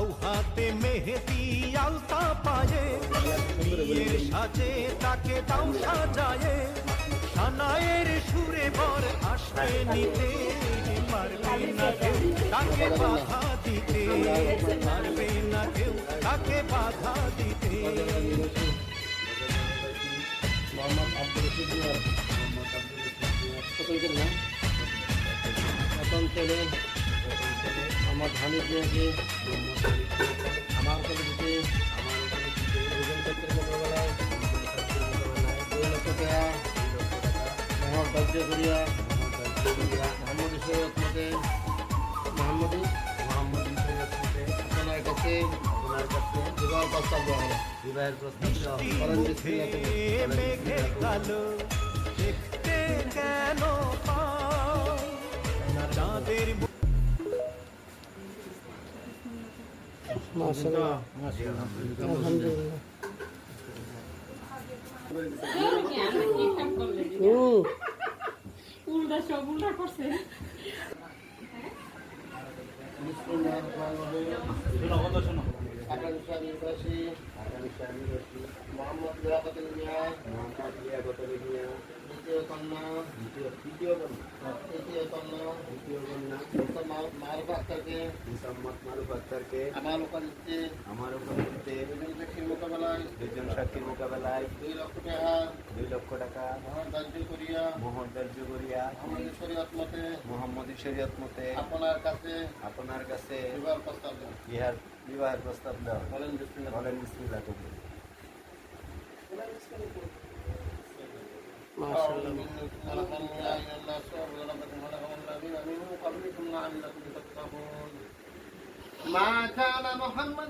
বাউ হাতে মেহেদি আলতা পায়ে বিয়ের সাজে তাকে দাও সাজায়ে সানায়ের সুরে বর আসবে নিতে পারবে না কেউ তাকে বাধা দিতে পারবে না কেউ তাকে বাধা দিতে মোহাম্মদ আব্দুল রশিদ এখন ছেলে আমার হানিফ মিয়াকে আমার কলেজে মোকাবেলায় 2 লক্ষ টাকা মোহাম্মদ দার্য করিয়া মোহাম্মদ শরীয়ত মতে আপনার কাছে বিবাহের প্রস্তাব দেওয়া হলো বিবাহের প্রস্তাব মেঘে কালো দেখতে কেন পাও চাঁদের মাশাআল্লাহ উল্টা সব উল্টা করছে মোহাম্মদ লিয়াকতুল মিয়া দ্বিতীয় কন্যা তৃতীয় কন্যা মারুফ আক্তারকে আমার উপস্থিতিতে দুজন সাক্ষীর মোকাবেলায় 2 লক্ষ টাকা মোহর ধার্য করিয়া মোহাম্মদী শরীয়ত মতে আপনার কাছে বিবাহের প্রস্তাব দেওয়া বলেন বিসমিল্লাহ কবুল ما كان محمد